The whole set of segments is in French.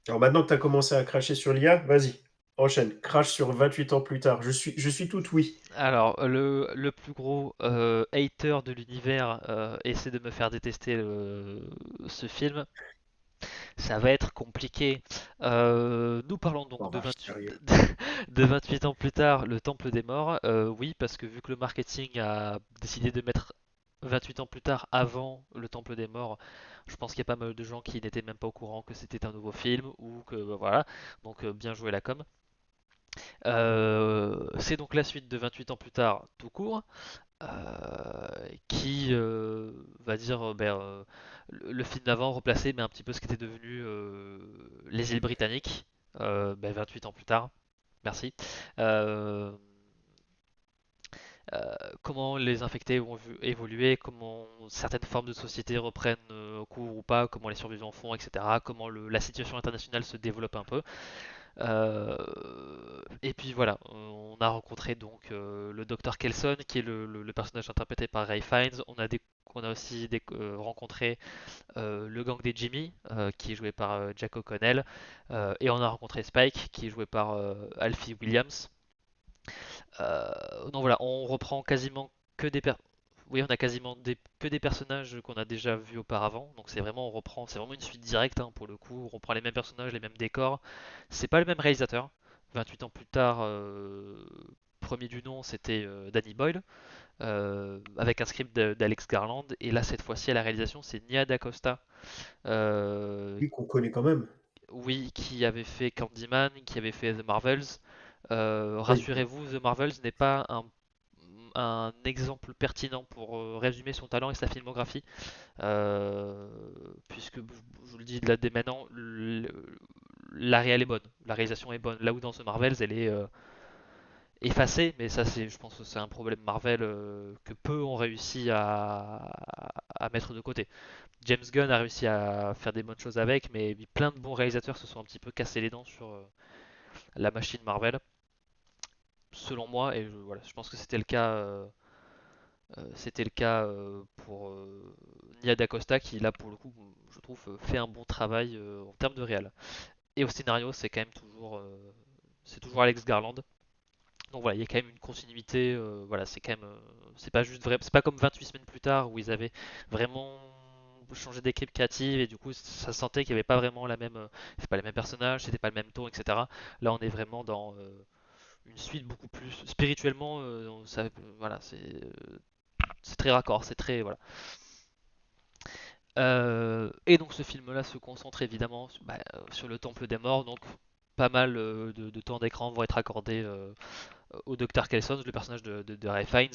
Alors maintenant que tu as commencé à cracher sur l'IA, vas-y, enchaîne, crache sur 28 ans plus tard. Je suis tout oui. Alors, le plus gros hater de l'univers essaie de me faire détester ce film. Ça va être compliqué. Nous parlons donc Oh, de vache, 28, sérieux. de 28 ans plus tard, le Temple des Morts. Oui, parce que vu que le marketing a décidé de mettre 28 ans plus tard avant le Temple des Morts, je pense qu'il y a pas mal de gens qui n'étaient même pas au courant que c'était un nouveau film ou que voilà. Donc bien joué la com. C'est donc la suite de 28 ans plus tard tout court, qui va dire le film d'avant replacer un petit peu ce qu'était devenu les îles britanniques 28 ans plus tard. Merci. Euh, comment les infectés vont évoluer, comment certaines formes de société reprennent cours ou pas, comment les survivants font, etc. Comment la situation internationale se développe un peu. Et puis voilà, on a rencontré donc le docteur Kelson, qui est le personnage interprété par Ray Fiennes. On a aussi rencontré le gang des Jimmy, qui est joué par Jack O'Connell. Et on a rencontré Spike, qui est joué par Alfie Williams. Donc voilà, on reprend quasiment que des per- oui, on a quasiment que des personnages qu'on a déjà vus auparavant. Donc c'est vraiment, c'est vraiment une suite directe hein, pour le coup. On reprend les mêmes personnages, les mêmes décors. C'est pas le même réalisateur. 28 ans plus tard, premier du nom, c'était Danny Boyle, avec un script d'Alex Garland. Et là, cette fois-ci, à la réalisation, c'est Nia DaCosta, euh, Oui, qu'on connaît quand même. oui, qui avait fait Candyman, qui avait fait The Marvels. Oui. Rassurez-vous, The Marvels n'est pas un exemple pertinent pour résumer son talent et sa filmographie, euh, puisque je vous le dis là dès maintenant, la réelle est bonne, la réalisation est bonne. Là où dans The Marvels, elle est effacée, mais ça je pense que c'est un problème Marvel que peu ont réussi à mettre de côté. James Gunn a réussi à faire des bonnes choses avec, mais plein de bons réalisateurs se sont un petit peu cassés les dents sur la machine Marvel, selon moi, et voilà, je pense que c'était le cas pour Nia DaCosta qui là pour le coup je trouve fait un bon travail en termes de réal. Et au scénario c'est quand même c'est toujours Alex Garland. Donc voilà, il y a quand même une continuité. Voilà, c'est quand même c'est pas juste vrai, c'est pas comme 28 semaines plus tard où ils avaient vraiment changé d'équipe créative et du coup ça sentait qu'il n'y avait pas vraiment c'est pas les mêmes personnages, c'était pas le même ton, etc. Là on est vraiment dans une suite beaucoup plus spirituellement. Voilà, c'est très raccord, c'est très voilà. Et donc ce film-là se concentre évidemment sur le Temple des Morts, donc pas mal de temps d'écran vont être accordés au Dr. Kelson, le personnage de Ray Fiennes,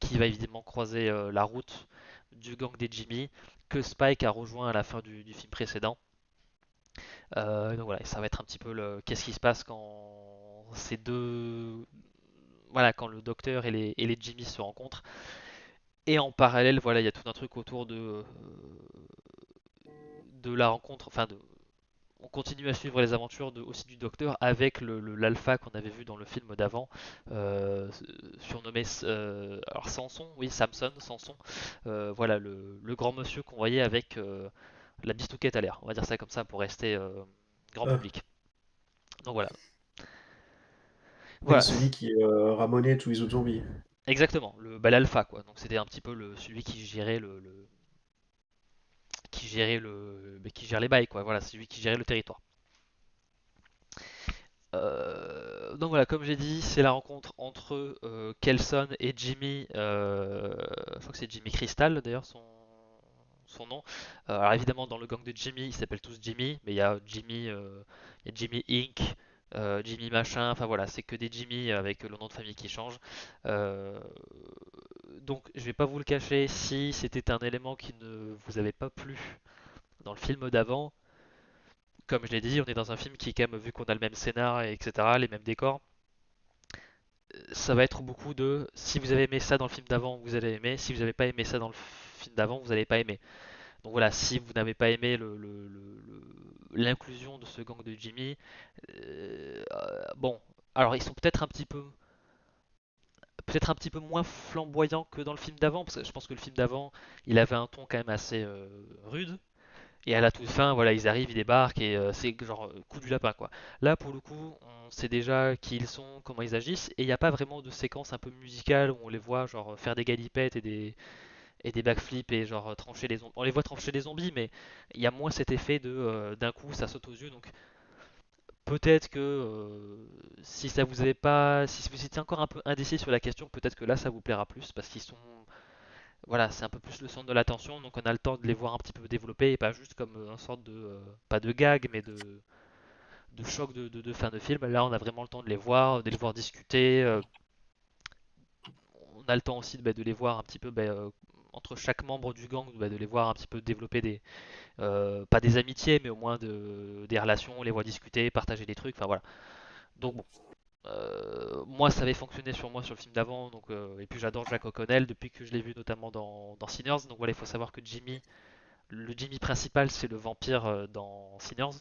qui va évidemment croiser la route du gang des Jimmy, que Spike a rejoint à la fin du film précédent. Donc voilà, ça va être un petit peu qu'est-ce qui se passe quand ces deux... Voilà, quand le docteur et les Jimmy se rencontrent. Et en parallèle, voilà, il y a tout un truc autour de la rencontre, on continue à suivre les aventures aussi du Docteur avec l'alpha qu'on avait vu dans le film d'avant, euh, surnommé alors Samson, oui Samson, Samson, voilà le grand monsieur qu'on voyait avec la bistouquette à l'air, on va dire ça comme ça pour rester grand Ah. public. Donc voilà, Oui, voilà, celui qui ramonait tous les autres zombies. exactement, l'alpha quoi. Donc c'était un petit peu celui qui gère les bails quoi. Voilà, c'est celui qui gérait le territoire. Donc voilà, comme j'ai dit, c'est la rencontre entre Kelson et Jimmy. Je crois que c'est Jimmy Crystal d'ailleurs son nom. Alors évidemment, dans le gang de Jimmy, ils s'appellent tous Jimmy, mais il y a Jimmy Inc., Jimmy machin. Enfin voilà, c'est que des Jimmy avec le nom de famille qui change. Euh, donc je vais pas vous le cacher, si c'était un élément qui ne vous avait pas plu dans le film d'avant, comme je l'ai dit, on est dans un film qui, quand même, vu qu'on a le même scénar, etc., les mêmes décors, ça va être beaucoup de si vous avez aimé ça dans le film d'avant, vous allez aimer. Si vous n'avez pas aimé ça dans le film d'avant, vous n'allez pas aimer. Donc voilà, si vous n'avez pas aimé l'inclusion de ce gang de Jimmy, bon, alors ils sont peut-être un petit peu moins flamboyants que dans le film d'avant, parce que je pense que le film d'avant, il avait un ton quand même assez rude. Et à la toute fin, voilà, ils arrivent, ils débarquent et c'est genre coup du lapin quoi. Là pour le coup, on sait déjà qui ils sont, comment ils agissent et il n'y a pas vraiment de séquence un peu musicale où on les voit genre faire des galipettes et des backflips et genre trancher les zombies. On les voit trancher les zombies, mais il y a moins cet effet de d'un coup ça saute aux yeux. Donc peut-être que si ça vous avait pas, si vous étiez encore un peu indécis sur la question, peut-être que là ça vous plaira plus parce qu'ils sont, voilà, c'est un peu plus le centre de l'attention, donc on a le temps de les voir un petit peu développer et pas juste comme un sorte de, pas de gag, mais de choc de fin de film. Là, on a vraiment le temps de les voir discuter. On a le temps aussi de les voir un petit peu entre chaque membre du gang, de les voir un petit peu développer des, pas des amitiés, mais au moins des relations, les voir discuter, partager des trucs. Enfin voilà. Donc bon, moi ça avait fonctionné sur moi sur le film d'avant, donc et puis j'adore Jack O'Connell depuis que je l'ai vu notamment dans Sinners. Donc voilà, il faut savoir que le Jimmy principal, c'est le vampire dans Sinners.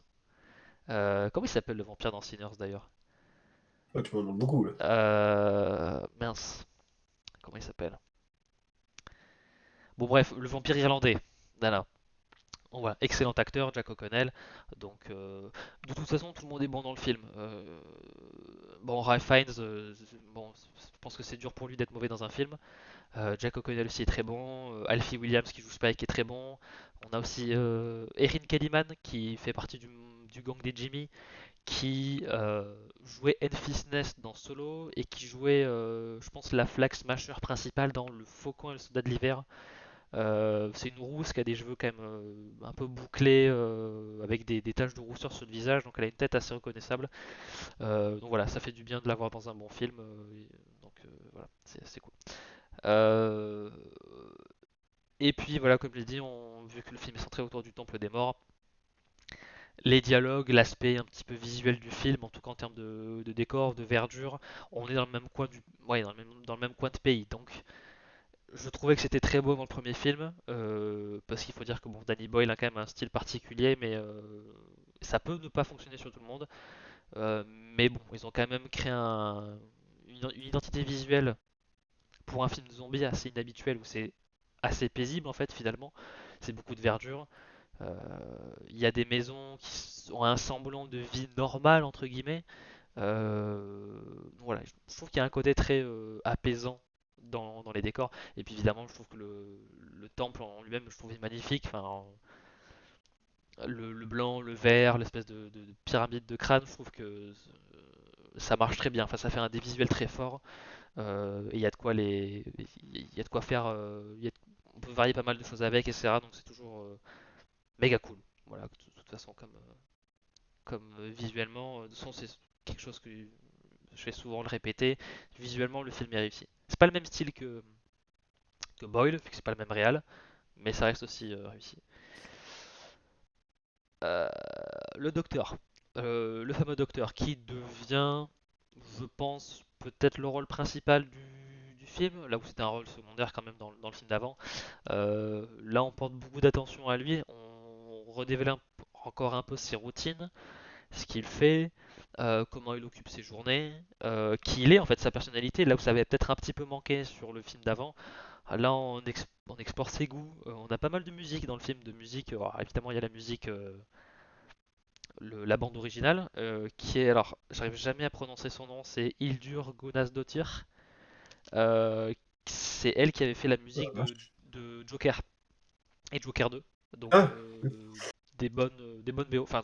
Comment il s'appelle le vampire dans Sinners d'ailleurs? Ah, tu m'en demandes beaucoup, là. Mince, comment il s'appelle? Bon bref, le vampire irlandais. Voilà. Bon, voilà, excellent acteur, Jack O'Connell. Donc, de toute façon, tout le monde est bon dans le film. Bon, Ralph Fiennes, bon, je pense que c'est dur pour lui d'être mauvais dans un film. Jack O'Connell aussi est très bon. Alfie Williams qui joue Spike est très bon. On a aussi Erin Kellyman qui fait partie du gang des Jimmy, qui jouait Enfys Nest dans Solo et qui jouait, je pense, la Flag Smasher principale dans Le Faucon et le Soldat de l'Hiver. C'est une rousse qui a des cheveux quand même un peu bouclés avec des taches de rousseur sur le visage, donc elle a une tête assez reconnaissable. Donc voilà, ça fait du bien de la voir dans un bon film. Donc voilà, c'est cool. Euh, et puis voilà, comme je l'ai dit, vu que le film est centré autour du Temple des Morts, les dialogues, l'aspect un petit peu visuel du film, en tout cas en termes de décor, de verdure, on est dans le même coin ouais, dans le même coin de pays. Donc je trouvais que c'était très beau dans le premier film, parce qu'il faut dire que bon, Danny Boyle a quand même un style particulier, mais ça peut ne pas fonctionner sur tout le monde. Mais bon, ils ont quand même créé une identité visuelle pour un film de zombies assez inhabituel, où c'est assez paisible en fait finalement. C'est beaucoup de verdure. Euh, Il y a des maisons qui ont un semblant de vie normale entre guillemets. Voilà, je trouve qu'il y a un côté très apaisant dans les décors. Et puis évidemment, je trouve que le temple en lui-même, je trouve magnifique. Enfin, le blanc, le vert, l'espèce de pyramide de crâne, je trouve que ça marche très bien. Enfin, ça fait un des visuels très fort. Et il y a de quoi il y a de quoi faire. On peut varier pas mal de choses avec, etc. Donc c'est toujours méga cool. Voilà, de toute façon, comme visuellement, de toute façon, c'est quelque chose que je vais souvent le répéter. Visuellement, le film est réussi. C'est pas le même style que Boyle, vu que c'est pas le même réal, mais ça reste aussi réussi. Euh, le docteur, le fameux docteur qui devient, je pense, peut-être le rôle principal du film, là où c'était un rôle secondaire quand même dans le film d'avant. Là, on porte beaucoup d'attention à lui, on redévèle encore un peu ses routines, ce qu'il fait, comment il occupe ses journées, qui il est en fait, sa personnalité, là où ça avait peut-être un petit peu manqué sur le film d'avant. Là, on explore ses goûts. On a pas mal de musique dans le film, de musique. Alors, évidemment, il y a la musique, la bande originale, qui est, alors, j'arrive jamais à prononcer son nom, c'est Hildur Guðnadóttir. Euh, c'est elle qui avait fait la Oh la musique vache. de Joker et Joker 2. Donc, Ah, des bonnes BO, enfin,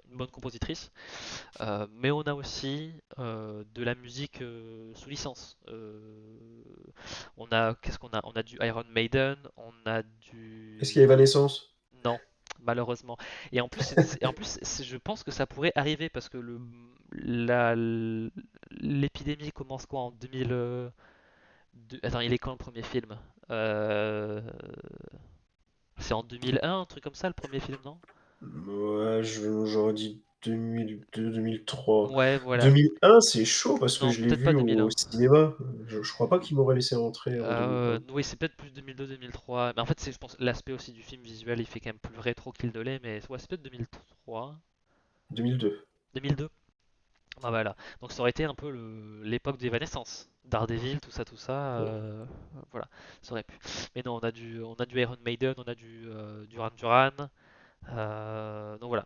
une bonne compositrice. Mais on a aussi de la musique sous licence. Qu'est-ce qu'on a? On a du Iron Maiden, on a est-ce qu'il y a du... Evanescence? Non, malheureusement. Et en plus, je pense que ça pourrait arriver parce que la, l'épidémie commence quoi en 2000... Attends, il est quand le premier film? Euh, C'est en 2001, un truc comme ça, le premier film, non? Ouais, j'aurais dit 2002, 2003. Ouais, voilà. 2001, c'est chaud parce que Non, je l'ai peut-être pas vu au 2001. cinéma. Je crois pas qu'il m'aurait laissé rentrer en 2001. Oui, c'est peut-être plus 2002-2003. Mais en fait, je pense, l'aspect aussi du film visuel, il fait quand même plus rétro qu'il ne l'est. Mais ouais, c'est peut-être 2003, 2002. 2002. Ah voilà. Donc ça aurait été un peu l'époque d'Evanescence. Daredevil, tout ça. Voilà, ça aurait pu. Mais non, on a du Iron Maiden, on a du Duran Duran. Donc voilà,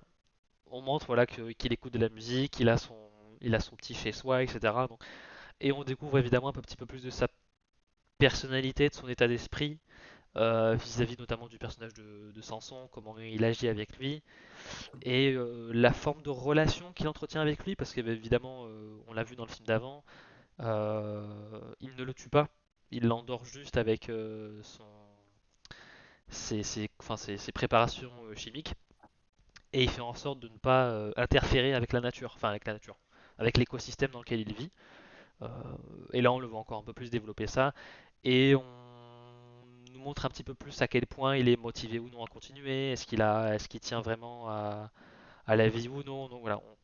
on montre voilà qu'il écoute de la musique, il a son petit chez soi, etc. Donc, et on découvre évidemment un petit peu plus de sa personnalité, de son état d'esprit, vis-à-vis notamment du personnage de Samson, comment il agit avec lui, et la forme de relation qu'il entretient avec lui, parce qu'évidemment, on l'a vu dans le film d'avant, il ne le tue pas, il l'endort juste avec ses préparations chimiques, et il fait en sorte de ne pas interférer avec la nature, enfin avec la nature, avec l'écosystème dans lequel il vit. Euh, et là, on le voit encore un peu plus développer ça, et on nous montre un petit peu plus à quel point il est motivé ou non à continuer, est-ce qu'il tient vraiment à la vie ou non. Donc voilà, on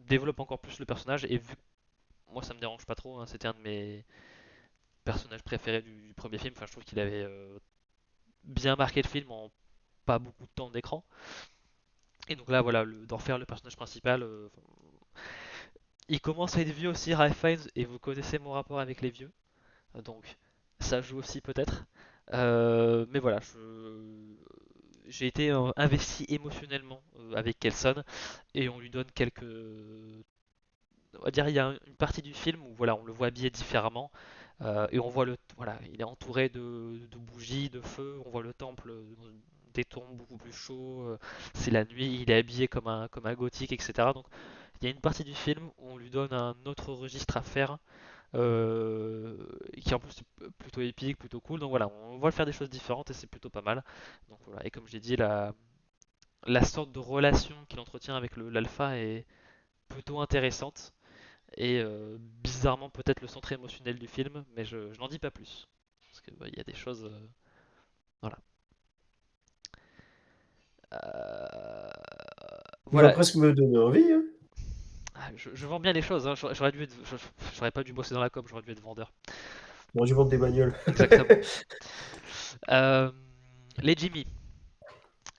développe encore plus le personnage, et vu que moi ça me dérange pas trop, hein, c'était un de mes personnages préférés du premier film, enfin je trouve qu'il avait bien marqué le film en pas beaucoup de temps d'écran. Et donc là, voilà, d'en faire le personnage principal, il commence à être vieux aussi, Ralph Fiennes, et vous connaissez mon rapport avec les vieux, donc ça joue aussi peut-être. Mais voilà, j'ai été investi émotionnellement avec Kelson, et on lui donne quelques. On va dire, il y a une partie du film où voilà, on le voit habillé différemment, et on voit voilà, il est entouré de bougies, de feux, on voit le temple dans des tons beaucoup plus chauds, c'est la nuit, il est habillé comme un gothique, etc. Donc il y a une partie du film où on lui donne un autre registre à faire, euh, qui est en plus plutôt épique, plutôt cool. Donc voilà, on va le faire des choses différentes et c'est plutôt pas mal. Donc voilà, et comme je l'ai dit, la sorte de relation qu'il entretient avec l'alpha est plutôt intéressante et bizarrement peut-être le centre émotionnel du film, mais je n'en dis pas plus. Parce qu'il y a des choses. Voilà. Euh, Tu vas voilà. presque me donner envie, hein. Je vends bien les choses, hein. J'aurais pas dû bosser dans la com, j'aurais dû être vendeur. Bon, du vendre des bagnoles. Exactement. Euh, les Jimmy,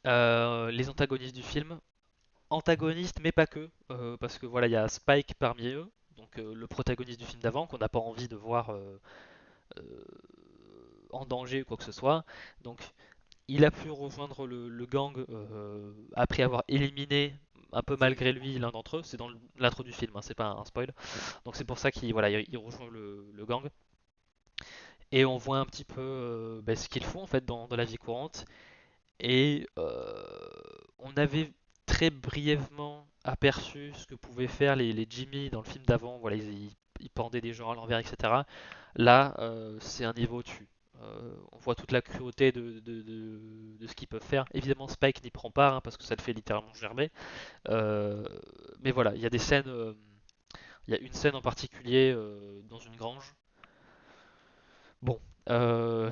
les antagonistes du film, antagonistes mais pas que, parce que voilà, il y a Spike parmi eux, donc le protagoniste du film d'avant qu'on n'a pas envie de voir euh, en danger ou quoi que ce soit. Donc il a pu rejoindre le gang après avoir éliminé un peu malgré lui l'un d'entre eux. C'est dans l'intro du film, hein, c'est pas un spoil. Donc c'est pour ça qu'il voilà, il rejoint le gang. Et on voit un petit peu ce qu'ils font en fait dans la vie courante. Et on avait très brièvement aperçu ce que pouvaient faire les Jimmy dans le film d'avant. Voilà, ils pendaient des gens à l'envers, etc. Là, c'est un niveau au-dessus. On voit toute la cruauté de ce qu'ils peuvent faire. Évidemment, Spike n'y prend pas, hein, parce que ça le fait littéralement germer. Euh, mais voilà, il y a des scènes. Il y a une scène en particulier dans une grange. Bon,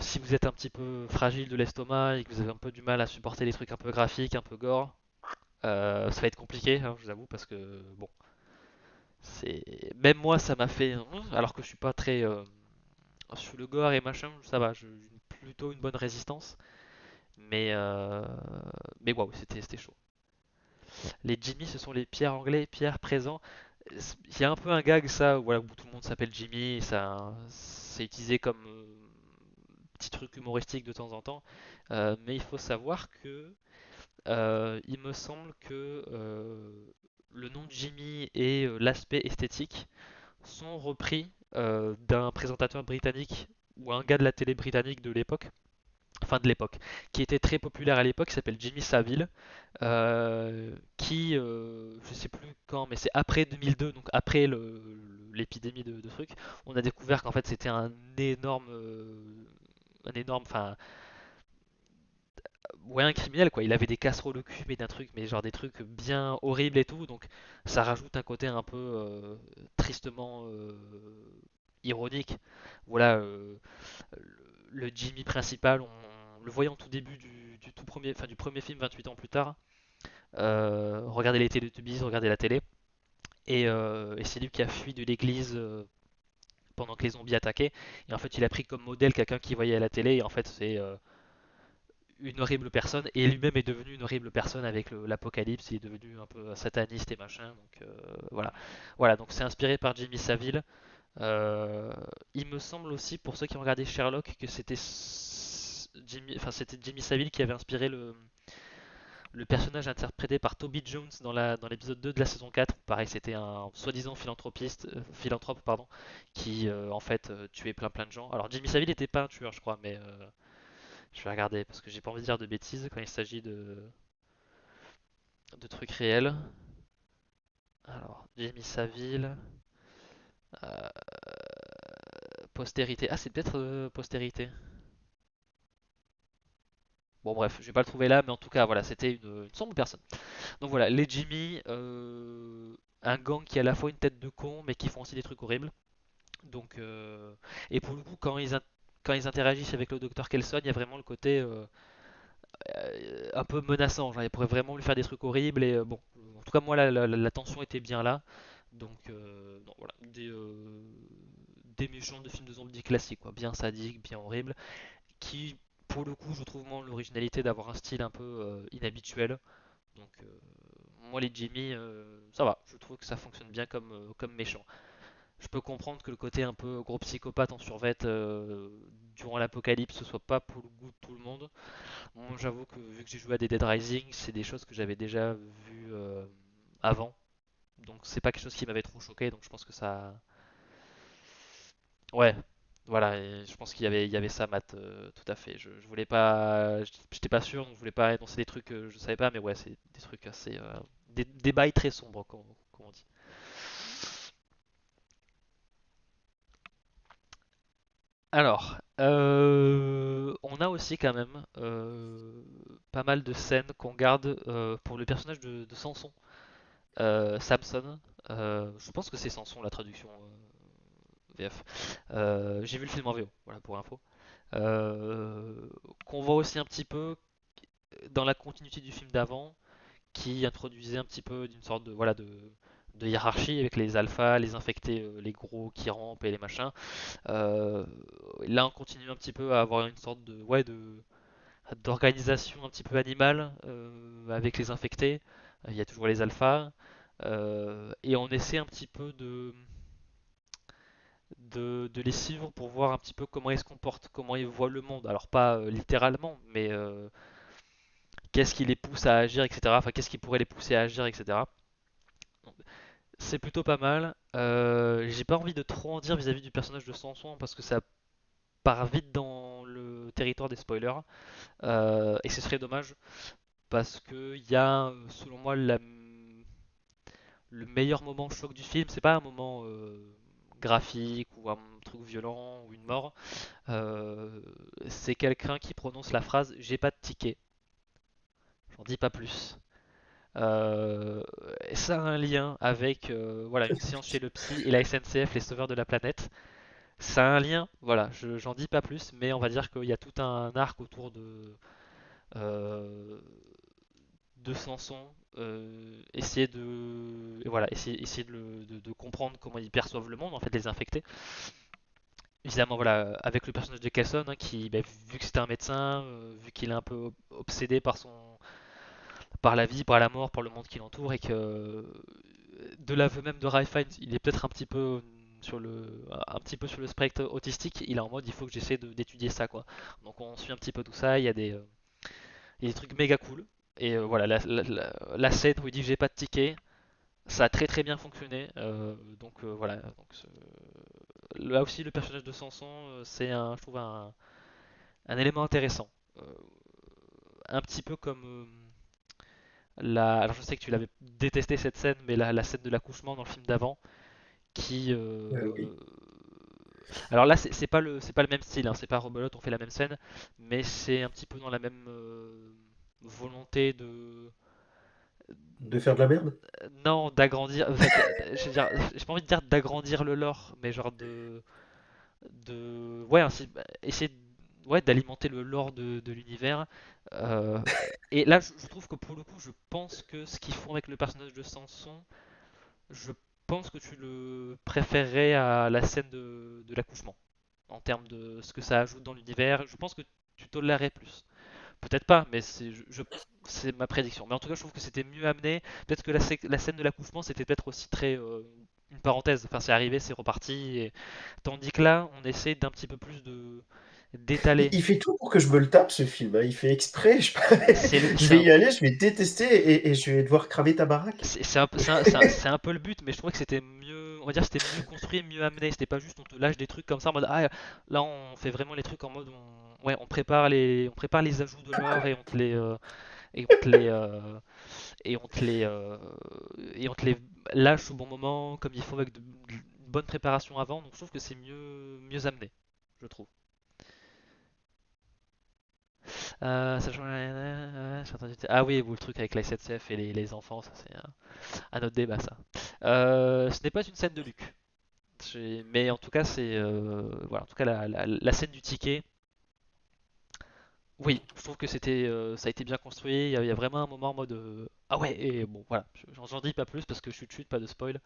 si vous êtes un petit peu fragile de l'estomac et que vous avez un peu du mal à supporter les trucs un peu graphiques, un peu gore, ça va être compliqué, hein, je vous avoue, parce que bon, même moi ça m'a fait, alors que je suis pas très sur le gore et machin, ça va, j'ai plutôt une bonne résistance, mais waouh, c'était chaud. Les Jimmy, ce sont les pierres anglais, pierres présents. Il y a un peu un gag ça, voilà, où tout le monde s'appelle Jimmy, et ça, c'est utilisé comme petit truc humoristique de temps en temps, mais il faut savoir que il me semble que le nom de Jimmy et l'aspect esthétique sont repris d'un présentateur britannique ou un gars de la télé britannique de l'époque, enfin de l'époque, qui était très populaire à l'époque, qui s'appelle Jimmy Savile, qui, je sais plus quand, mais c'est après 2002, donc après l'épidémie de trucs, on a découvert qu'en fait c'était enfin, ouais, un criminel quoi. Il avait des casseroles au cul, mais d'un truc, mais genre des trucs bien horribles et tout, donc ça rajoute un côté un peu tristement ironique. Voilà, le Jimmy principal, on le voyait en tout début du tout premier, enfin du premier film 28 ans plus tard. Regardez les Teletubbies, regardez la télé, et c'est lui qui a fui de l'église pendant que les zombies attaquaient. Et en fait, il a pris comme modèle quelqu'un qu'il voyait à la télé, et en fait, c'est une horrible personne, et lui-même est devenu une horrible personne avec l'apocalypse, il est devenu un peu sataniste et machin, donc voilà. Voilà, donc c'est inspiré par Jimmy Savile. Il me semble aussi, pour ceux qui ont regardé Sherlock, que c'était Jimmy Savile qui avait inspiré le personnage interprété par Toby Jones dans l'épisode 2 de la saison 4, pareil, c'était un soi-disant philanthrope, pardon, qui en fait tuait plein de gens. Alors Jimmy Savile n'était pas un tueur, je crois, mais je vais regarder parce que j'ai pas envie de dire de bêtises quand il s'agit de trucs réels. Alors, Jimmy Savile, euh, postérité. Ah, c'est peut-être postérité. Bon, bref, je vais pas le trouver là, mais en tout cas, voilà, c'était une sombre personne. Donc voilà, les Jimmy, un gang qui a à la fois une tête de con, mais qui font aussi des trucs horribles. Donc, et pour le coup, quand ils interagissent avec le docteur Kelson, il y a vraiment le côté un peu menaçant. Genre, ils pourraient vraiment lui faire des trucs horribles. Et bon, en tout cas, moi, la tension était bien là. Donc, non, voilà, des méchants de films de zombies classiques, quoi, bien sadiques, bien horribles, qui, pour le coup, je trouve moins l'originalité d'avoir un style un peu inhabituel. Donc, moi, les Jimmy, ça va, je trouve que ça fonctionne bien comme méchant. Je peux comprendre que le côté un peu gros psychopathe en survêt durant l'apocalypse ce soit pas pour le goût de tout le monde. Moi, j'avoue que vu que j'ai joué à des Dead Rising, c'est des choses que j'avais déjà vues avant. Donc, c'est pas quelque chose qui m'avait trop choqué. Donc, je pense que ça. Ouais, voilà, et je pense il y avait ça, Matt, tout à fait. Je voulais pas. J'étais pas sûr, donc je voulais pas énoncer des trucs que je savais pas, mais ouais, c'est des trucs assez. Des bails très sombres, comme on dit. Alors, on a aussi quand même pas mal de scènes qu'on garde pour le personnage de Samson. Samson, je pense que c'est Samson la traduction VF. J'ai vu le film en VO, voilà pour info. Qu'on voit aussi un petit peu dans la continuité du film d'avant, qui introduisait un petit peu d'une sorte de, voilà, de hiérarchie avec les alphas, les infectés, les gros qui rampent et les machins. Euh, Là, on continue un petit peu à avoir une sorte de, ouais, d'organisation un petit peu animale avec les infectés. Il y a toujours les alphas. Et on essaie un petit peu de les suivre pour voir un petit peu comment ils se comportent, comment ils voient le monde. Alors pas littéralement, mais qu'est-ce qui les pousse à agir, etc. Enfin, qu'est-ce qui pourrait les pousser à agir, etc. Donc, c'est plutôt pas mal. J'ai pas envie de trop en dire vis-à-vis du personnage de Samson parce que ça part vite dans le territoire des spoilers. Et ce serait dommage parce que il y a, selon moi, le meilleur moment choc du film. C'est pas un moment graphique ou un truc violent ou une mort. Euh, c'est quelqu'un qui prononce la phrase j'ai pas de ticket. J'en dis pas plus. Euh, Ça a un lien avec voilà, une séance chez le psy et la SNCF, les sauveurs de la planète. Ça a un lien, voilà, j'en dis pas plus, mais on va dire qu'il y a tout un arc autour euh, de Samson. Essayer de voilà, essayer de comprendre comment ils perçoivent le monde, en fait, les infectés. Évidemment, voilà, avec le personnage de Kelson, hein, qui, bah, vu que c'était un médecin, vu qu'il est un peu obsédé par la vie, par la mort, par le monde qui l'entoure, et que de l'aveu même de Ralph Fiennes, il est peut-être un petit peu sur le spectre autistique. Il est en mode, il faut que j'essaie d'étudier ça, quoi. Donc on suit un petit peu tout ça. Il y a des trucs méga cool. Et voilà, la scène où il dit que j'ai pas de ticket, ça a très très bien fonctionné. Donc voilà. Là aussi, le personnage de Samson, c'est je trouve un élément intéressant. Euh, un petit peu comme alors je sais que tu l'avais détesté cette scène, mais la scène de l'accouchement dans le film d'avant, qui, Oui. alors là c'est pas le même style, hein, c'est pas Rebelote, on fait la même scène, mais c'est un petit peu dans la même volonté de De faire de la merde? non d'agrandir, enfin, je veux dire, j'ai pas envie de dire d'agrandir le lore, mais genre ouais essayer ouais d'alimenter le lore de l'univers. Euh, et là je trouve que pour le coup je pense que ce qu'ils font avec le personnage de Samson, je pense que tu le préférerais à la scène de l'accouchement. En termes de ce que ça ajoute dans l'univers, je pense que tu tolérerais plus. Peut-être pas, mais c'est ma prédiction. Mais en tout cas, je trouve que c'était mieux amené. Peut-être que la scène de l'accouchement, c'était peut-être aussi très une parenthèse. Enfin, c'est arrivé, c'est reparti. Tandis que là, on essaie d'un petit peu plus d'étaler. Il fait tout pour que je me le tape ce film, hein. Il fait exprès. Je C'est vais un, y aller, je vais détester et je vais devoir cramer ta baraque. c'est un, c'est un peu le but, mais je trouvais que c'était mieux, on va dire, c'était mieux construit, mieux amené. C'était pas juste on te lâche des trucs comme ça en mode ah là on fait vraiment les trucs en mode ouais on prépare les ajouts de l'or et on te les et on te les et on te les lâche au bon moment comme il faut avec une bonne préparation avant. Donc je trouve que c'est mieux amené, je trouve. J'ai entendu ah oui, vous le truc avec la SNCF et les enfants, ça c'est un autre débat ça. Ce n'est pas une scène de Luc. Mais en tout cas, c'est voilà, en tout cas la scène du ticket. Oui, je trouve que ça a été bien construit. Il y a vraiment un moment en mode ah ouais et bon voilà, j'en dis pas plus parce que chut chut, pas de spoil,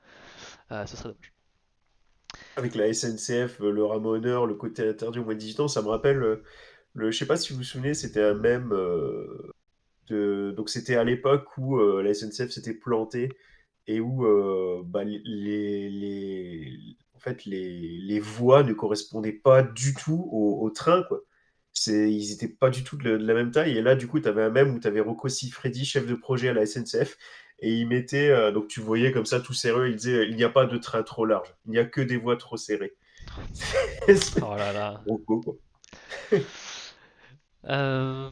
ce serait dommage. Avec la SNCF, le ramoneur, le côté interdit au moins de 18 ans, ça me rappelle je sais pas si vous vous souvenez, c'était un mème donc c'était à l'époque où la SNCF s'était plantée et où bah, en fait, les voies ne correspondaient pas du tout au train, quoi. Ils étaient pas du tout de la même taille. Et là, du coup, tu avais un mème où tu avais Rocco Siffredi, chef de projet à la SNCF, et il mettait, donc tu voyais comme ça tout serré, il disait, il n'y a pas de train trop large, il n'y a que des voies trop serrées. Oh là là. Rocco, quoi. Euh,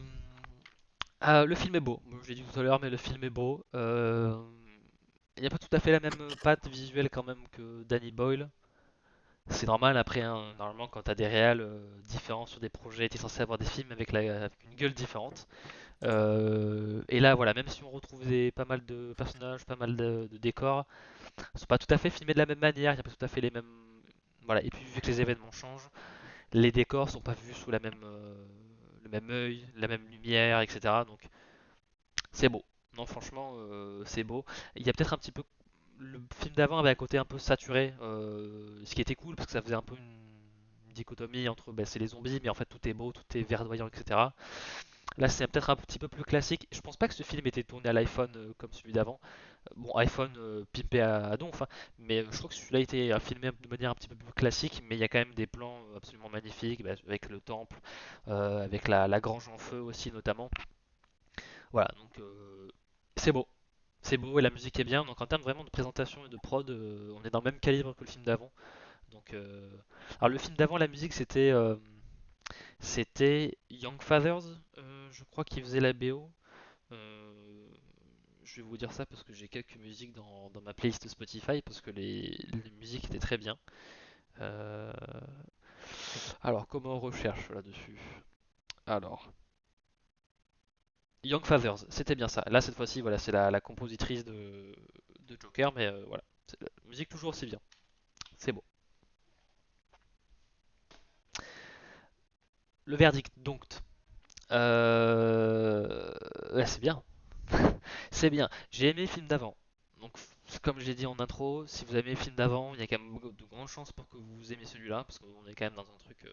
le film est beau. Bon, je l'ai dit tout à l'heure, mais le film est beau. Il n'y a pas tout à fait la même patte visuelle quand même que Danny Boyle. C'est normal après, hein, normalement quand t'as des réals différents sur des projets, t'es censé avoir des films avec une gueule différente. Et là voilà, même si on retrouve pas mal de personnages, pas mal de décors, ils sont pas tout à fait filmés de la même manière, il n'y a pas tout à fait les mêmes... Voilà, et puis vu que les événements changent, les décors sont pas vus sous le même œil, la même lumière, etc. Donc c'est beau. Non franchement, c'est beau. Il y a peut-être un petit peu le film d'avant avait un côté un peu saturé, ce qui était cool parce que ça faisait un peu une dichotomie entre bah, c'est les zombies, mais en fait tout est beau, tout est verdoyant, etc. Là c'est peut-être un petit peu plus classique. Je pense pas que ce film était tourné à l'iPhone comme celui d'avant. Bon, iPhone pimpé à donf, hein, mais je trouve que celui-là a été filmé de manière un petit peu plus classique, mais il y a quand même des plans absolument magnifiques, bah, avec le temple, avec la grange en feu aussi notamment. Voilà, donc c'est beau. C'est beau et la musique est bien. Donc en termes vraiment de présentation et de prod, on est dans le même calibre que le film d'avant. Donc, alors le film d'avant, la musique c'était Young Fathers, je crois qui faisait la BO. Euh, je vais vous dire ça parce que j'ai quelques musiques dans ma playlist Spotify parce que les musiques étaient très bien. Euh, alors comment on recherche là-dessus? Alors Young Fathers, c'était bien ça. Là cette fois-ci, voilà, c'est la compositrice de Joker, mais voilà, la musique toujours aussi bien. C'est beau. Le verdict, donc. Ouais, c'est bien. C'est bien. J'ai aimé le film d'avant. Donc, comme j'ai dit en intro, si vous aimez le film d'avant, il y a quand même de grandes chances pour que vous aimez celui-là, parce qu'on est quand même dans un truc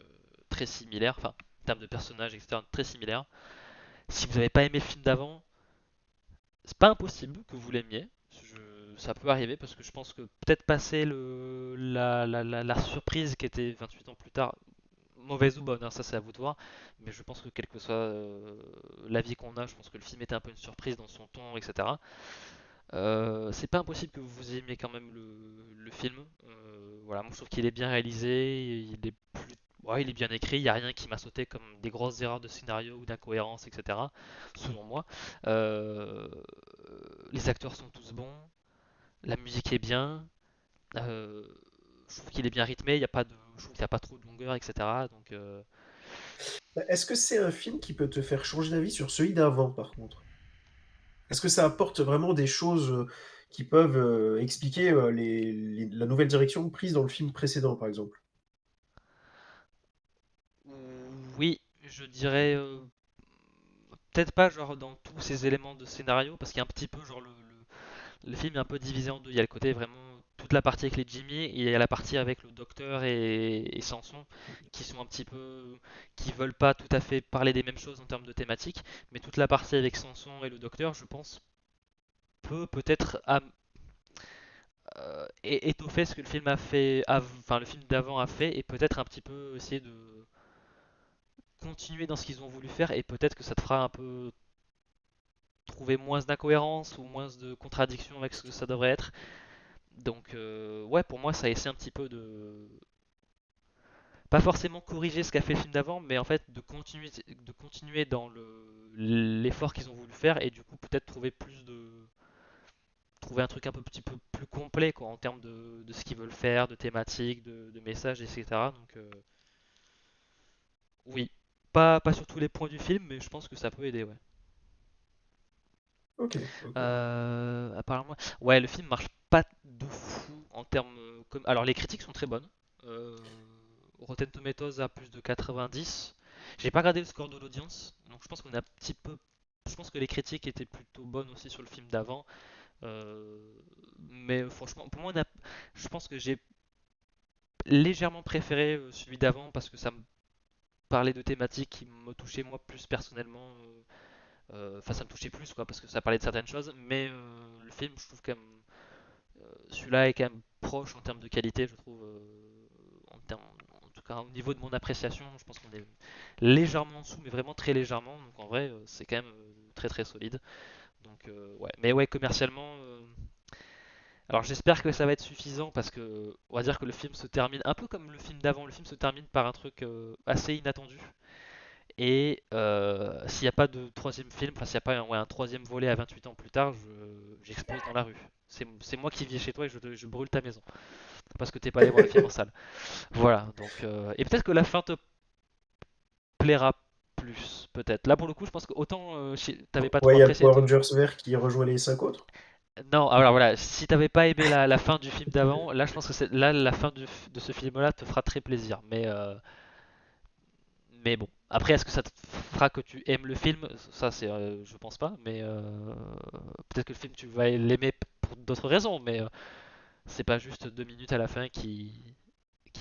très similaire, enfin, en termes de personnages, etc., très similaire. Si vous n'avez pas aimé le film d'avant, c'est pas impossible que vous l'aimiez. Ça peut arriver parce que je pense que peut-être passer la surprise qui était 28 ans plus tard, mauvaise ou bonne, hein, ça c'est à vous de voir. Mais je pense que quel que soit l'avis qu'on a, je pense que le film était un peu une surprise dans son ton, etc. C'est pas impossible que vous aimiez quand même le film. Voilà, moi je trouve qu'il est bien réalisé, ouais, il est bien écrit, il n'y a rien qui m'a sauté comme des grosses erreurs de scénario ou d'incohérence, etc. Selon moi. Euh, les acteurs sont tous bons, la musique est bien, euh, je trouve qu'il est bien rythmé, je trouve qu'il n'y a pas trop de longueur, etc. Donc, Est-ce que c'est un film qui peut te faire changer d'avis sur celui d'avant, par contre? Est-ce que ça apporte vraiment des choses qui peuvent expliquer la nouvelle direction prise dans le film précédent, par exemple? oui, je dirais peut-être pas genre dans tous ces éléments de scénario, parce qu'il y a un petit peu genre le film est un peu divisé en deux. Il y a le côté vraiment toute la partie avec les Jimmy et il y a la partie avec le docteur et Samson qui sont un petit peu qui veulent pas tout à fait parler des mêmes choses en termes de thématiques, mais toute la partie avec Samson et le docteur, je pense peut peut-être étoffer ce que le film a fait, enfin le film d'avant a fait et peut-être un petit peu essayer continuer dans ce qu'ils ont voulu faire et peut-être que ça te fera un peu trouver moins d'incohérences ou moins de contradictions avec ce que ça devrait être. Donc ouais, pour moi ça essaie un petit peu de pas forcément corriger ce qu'a fait le film d'avant, mais en fait de continuer dans l'effort qu'ils ont voulu faire et du coup peut-être trouver un truc un peu, petit peu plus complet quoi, en termes de ce qu'ils veulent faire, de thématiques, de messages, etc. Donc oui, pas sur tous les points du film, mais je pense que ça peut aider, ouais. Ok, ok. Apparemment, ouais, le film marche pas de fou en termes. Alors, les critiques sont très bonnes. Euh, Rotten Tomatoes a plus de 90. J'ai pas regardé le score de l'audience, donc je pense qu'on a un petit peu. Je pense que les critiques étaient plutôt bonnes aussi sur le film d'avant. Euh, mais franchement, pour moi, je pense que j'ai légèrement préféré celui d'avant parce que ça me parlait de thématiques qui me touchaient moi plus personnellement. Enfin, ça me touchait plus quoi, parce que ça parlait de certaines choses. Mais le film, je trouve quand même celui-là est quand même proche en termes de qualité, je trouve. En tout cas, au niveau de mon appréciation, je pense qu'on est légèrement en dessous, mais vraiment très légèrement. Donc en vrai, c'est quand même très très solide. Donc ouais, mais ouais, commercialement. Alors j'espère que ça va être suffisant parce que on va dire que le film se termine un peu comme le film d'avant. Le film se termine par un truc assez inattendu. Et s'il n'y a pas de troisième film, enfin s'il n'y a pas ouais, un troisième volet à 28 ans plus tard, j'explose dans la rue. C'est moi qui vis chez toi et je brûle ta maison parce que t'es pas allé voir le film en salle. Voilà, donc et peut-être que la fin te plaira plus, peut-être. Là pour le coup, je pense que autant t'avais pas trop Ouais, il y a le apprécié. Power Rangers vert qui rejoint les 5 autres. Non, alors voilà, si t'avais pas aimé la fin du film d'avant, là je pense que là la fin de ce film-là te fera très plaisir. Mais bon, après est-ce que ça te fera que tu aimes le film? Ça c'est, je pense pas. Mais peut-être que le film tu vas l'aimer pour d'autres raisons, mais c'est pas juste 2 minutes à la fin qui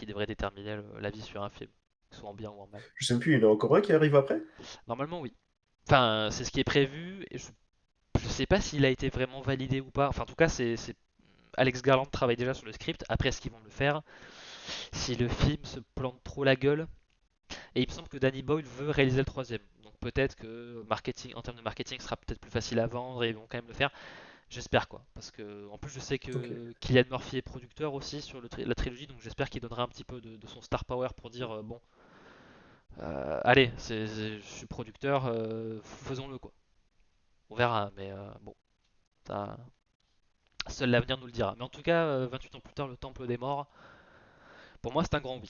devrait déterminer l'avis sur un film, que ce soit en bien ou en mal. Je sais plus, il y en a encore un qui arrive après? Normalement, oui. Enfin, c'est ce qui est prévu. Et je sais pas s'il a été vraiment validé ou pas. Enfin, en tout cas, Alex Garland travaille déjà sur le script. Après, ce qu'ils vont le faire, si le film se plante trop la gueule. Et il me semble que Danny Boyle veut réaliser le troisième. Donc peut-être que marketing, en termes de marketing, ce sera peut-être plus facile à vendre et ils vont quand même le faire. J'espère quoi. Parce que en plus, je sais Ok. que Cillian Murphy est producteur aussi sur la trilogie. Donc j'espère qu'il donnera un petit peu de son star power pour dire bon, allez, je suis producteur, faisons-le quoi. On verra, mais bon, ça, seul l'avenir nous le dira. Mais en tout cas, 28 ans plus tard, le Temple des Morts, pour moi, c'est un grand oui.